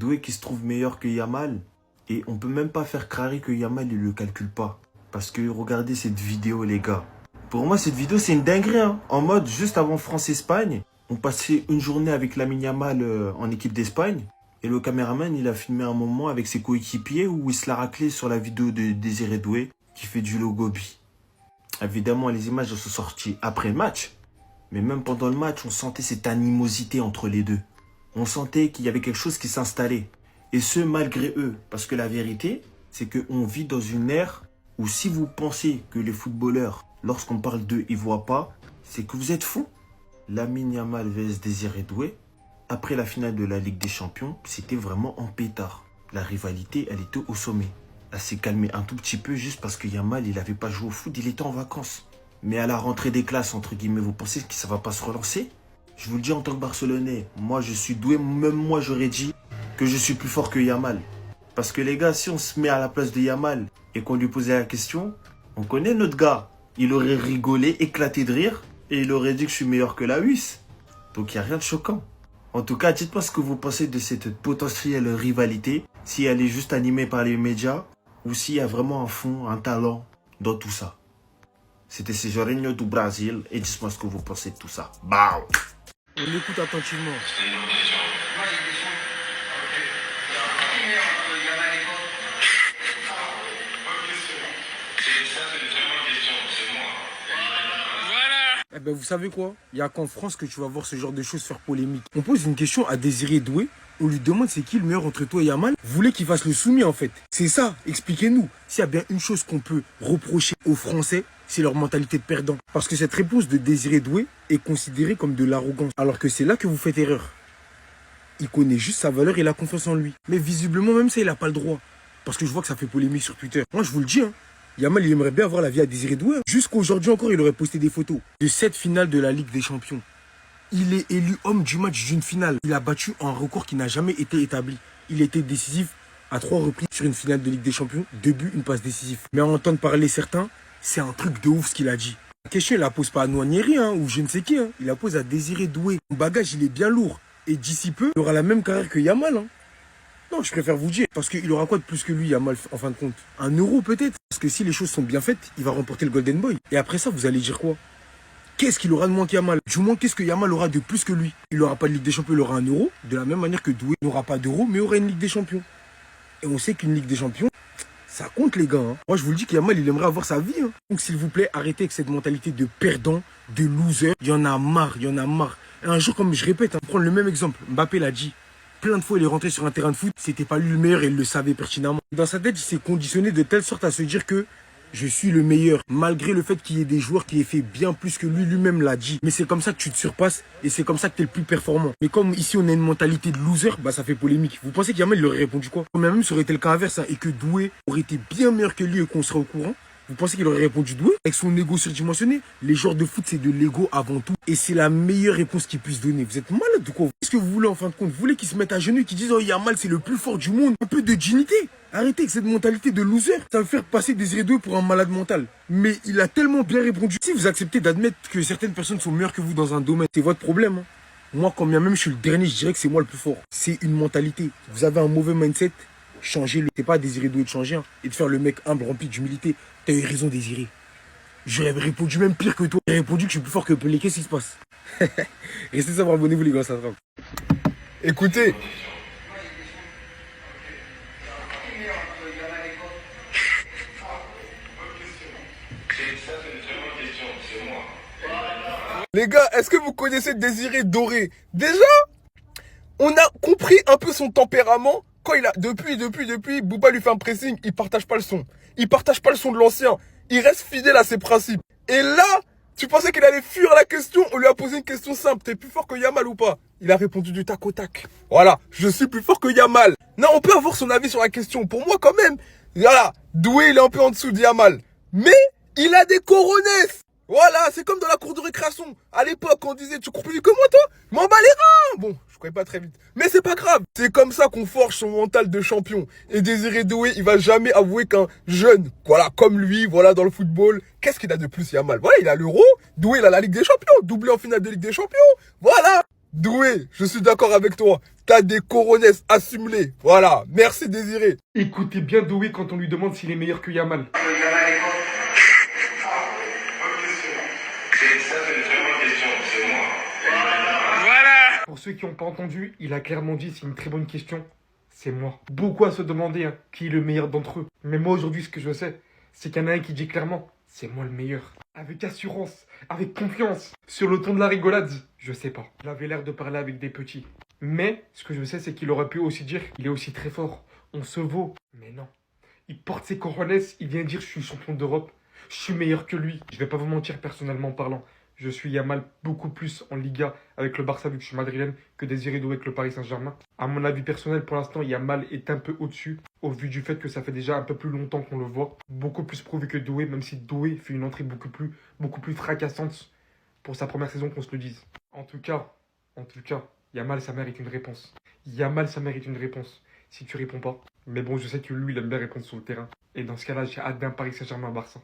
Doué qui se trouve meilleur que Yamal. Et on peut même pas faire crarer que Yamal, il le calcule pas. Parce que regardez cette vidéo, les gars. Pour moi, cette vidéo, c'est une dinguerie. Hein. En mode, juste avant France-Espagne, on passait une journée avec Lamine Yamal en équipe d'Espagne. Et le caméraman, il a filmé un moment avec ses coéquipiers où il se l'a raclé sur la vidéo de Désiré Doué qui fait du logo bi. Évidemment, les images sont sorties après le match. Mais même pendant le match, on sentait cette animosité entre les deux. On sentait qu'il y avait quelque chose qui s'installait. Et ce, malgré eux. Parce que la vérité, c'est qu'on vit dans une ère où si vous pensez que les footballeurs, lorsqu'on parle d'eux, ils ne voient pas, c'est que vous êtes fous. Lamine Yamal vs Désiré Doué, après la finale de la Ligue des Champions, c'était vraiment en pétard. La rivalité, elle était au sommet. Elle s'est calmée un tout petit peu juste parce que Yamal, il n'avait pas joué au foot, il était en vacances. Mais à la rentrée des classes, entre guillemets, vous pensez que ça ne va pas se relancer? Je vous le dis en tant que Barcelonais, moi je suis doué, même moi j'aurais dit que je suis plus fort que Yamal. Parce que les gars, si on se met à la place de Yamal et qu'on lui posait la question, on connaît notre gars. Il aurait rigolé, éclaté de rire et il aurait dit que je suis meilleur que la Huisse. Donc il n'y a rien de choquant. En tout cas, dites-moi ce que vous pensez de cette potentielle rivalité, si elle est juste animée par les médias ou s'il y a vraiment un fond, un talent dans tout ça. C'était Cejorinho du Brésil et dites-moi ce que vous pensez de tout ça. Bam! On écoute attentivement. Eh ben vous savez quoi? Il n'y a qu'en France que tu vas voir ce genre de choses faire polémique. On pose une question à Désiré Doué, on lui demande c'est qui le meilleur entre toi et Yamal. Vous voulez qu'il fasse le soumis en fait. C'est ça, expliquez-nous. S'il y a bien une chose qu'on peut reprocher aux Français, c'est leur mentalité de perdant. Parce que cette réponse de Désiré Doué est considérée comme de l'arrogance. Alors que c'est là que vous faites erreur. Il connaît juste sa valeur et la confiance en lui. Mais visiblement même ça il n'a pas le droit. Parce que je vois que ça fait polémique sur Twitter. Moi je vous le dis hein. Yamal, il aimerait bien avoir la vie à Désiré Doué. Jusqu'aujourd'hui encore, il aurait posté des photos de cette finale de la Ligue des Champions. Il est élu homme du match d'une finale. Il a battu un record qui n'a jamais été établi. Il était décisif à 3 reprises sur une finale de Ligue des Champions. 2 buts, une passe décisive. Mais à entendre parler certains, c'est un truc de ouf ce qu'il a dit. La question, il la pose pas à Nwaneri ou je ne sais qui. Il la pose à Désiré Doué. Son bagage, il est bien lourd. Et d'ici peu, il aura la même carrière que Yamal. Non, je préfère vous dire. Parce qu'il aura quoi de plus que lui, Yamal, en fin de compte? 1 euro peut-être. Parce que si les choses sont bien faites, il va remporter le Golden Boy. Et après ça, vous allez dire quoi? Qu'est-ce qu'il aura de moins que Yamal? Du moins, qu'est-ce que Yamal aura de plus que lui? Il n'aura pas de Ligue des Champions, il aura 1 euro. De la même manière que Doué n'aura pas d'euro, mais aura une Ligue des Champions. Et on sait qu'une Ligue des Champions, ça compte les gars. Moi, je vous le dis que Yamal, il aimerait avoir sa vie. Donc, s'il vous plaît, arrêtez avec cette mentalité de perdant, de loser. Il y en a marre, il y en a marre. Et un jour, comme je répète, prendre le même exemple. Mbappé l'a dit. Plein de fois, il est rentré sur un terrain de foot. C'était pas lui le meilleur et il le savait pertinemment. Dans sa tête, il s'est conditionné de telle sorte à se dire que je suis le meilleur. Malgré le fait qu'il y ait des joueurs qui aient fait bien plus que lui-même l'a dit. Mais c'est comme ça que tu te surpasses et c'est comme ça que tu es le plus performant. Mais comme ici, on a une mentalité de loser, bah ça fait polémique. Vous pensez qu'Yamal, il aurait répondu quoi? Quand même, ça aurait été le cas inverse et que Doué aurait été bien meilleur que lui et qu'on serait au courant. Vous pensez qu'il aurait répondu Doué? Avec son ego surdimensionné? Les joueurs de foot, c'est de l'ego avant tout. Et c'est la meilleure réponse qu'il puisse donner. Vous êtes malade ou quoi? Qu'est-ce que vous voulez en fin de compte? Vous voulez qu'ils se mettent à genoux et qu'ils disent oh Yamal, c'est le plus fort du monde? Un peu de dignité. Arrêtez avec cette mentalité de loser. Ça va faire passer Désiré Doué pour un malade mental. Mais il a tellement bien répondu. Si vous acceptez d'admettre que certaines personnes sont meilleures que vous dans un domaine, c'est votre problème. Moi, quand bien même je suis le dernier, je dirais que c'est moi le plus fort. C'est une mentalité. Vous avez un mauvais mindset. Changez-le. C'est pas Désiré Doué de changer et de faire le mec humble rempli d'humilité. T'as eu raison, Désiré. J'aurais répondu même pire que toi. J'aurais répondu que je suis plus fort que Pelé. Qu'est-ce qui se passe? Restez savoir, abonnez-vous les gars, ça trempe. Écoutez. Les gars, est-ce que vous connaissez Désiré Doué? Déjà, on a compris un peu son tempérament. Quand il a, depuis, Booba lui fait un pressing, il partage pas le son. Il partage pas le son de l'ancien. Il reste fidèle à ses principes. Et là, tu pensais qu'il allait fuir la question? On lui a posé une question simple. T'es plus fort que Yamal ou pas? Il a répondu du tac au tac. Voilà, je suis plus fort que Yamal. Non, on peut avoir son avis sur la question. Pour moi, quand même, voilà, Doué, il est un peu en dessous de Yamal. Mais, il a des coronets. Voilà, c'est comme dans la cour de récréation. À l'époque, on disait, tu cours plus vite que moi, toi? M'en bats les reins. Bon, je courais pas très vite. Mais c'est pas grave. C'est comme ça qu'on forge son mental de champion. Et Désiré Doué, il va jamais avouer qu'un jeune, voilà, comme lui, voilà, dans le football, qu'est-ce qu'il a de plus, Yamal? Voilà, il a l'Euro. Doué, il a la Ligue des Champions. Doublé en finale de Ligue des Champions. Voilà. Doué, je suis d'accord avec toi. T'as des coronets, assume-les. Voilà, merci Désiré. Écoutez bien Doué quand on lui demande s'il est meilleur que Yamal. Pour ceux qui n'ont pas entendu, il a clairement dit c'est une très bonne question. C'est moi. Beaucoup à se demander hein, qui est le meilleur d'entre eux. Mais moi aujourd'hui ce que je sais, c'est qu'il y en a un qui dit clairement c'est moi le meilleur. Avec assurance, avec confiance, sur le ton de la rigolade, je sais pas. Il avait l'air de parler avec des petits. Mais ce que je sais c'est qu'il aurait pu aussi dire il est aussi très fort. On se vaut. Mais non. Il porte ses cojones, il vient dire je suis champion d'Europe. Je suis meilleur que lui. Je vais pas vous mentir personnellement parlant. Je suis Yamal beaucoup plus en Liga avec le Barça vu que je suis madrilène que Désiré Doué avec le Paris Saint-Germain. À mon avis personnel, pour l'instant, Yamal est un peu au-dessus au vu du fait que ça fait déjà un peu plus longtemps qu'on le voit. Beaucoup plus prouvé que Doué, même si Doué fait une entrée beaucoup plus fracassante pour sa première saison qu'on se le dise. En tout cas, Yamal ça mérite une réponse. Yamal ça mérite une réponse. Si tu réponds pas. Mais bon, je sais que lui, il aime bien répondre sur le terrain. Et dans ce cas-là, j'ai hâte d'un Paris Saint-Germain-Barça.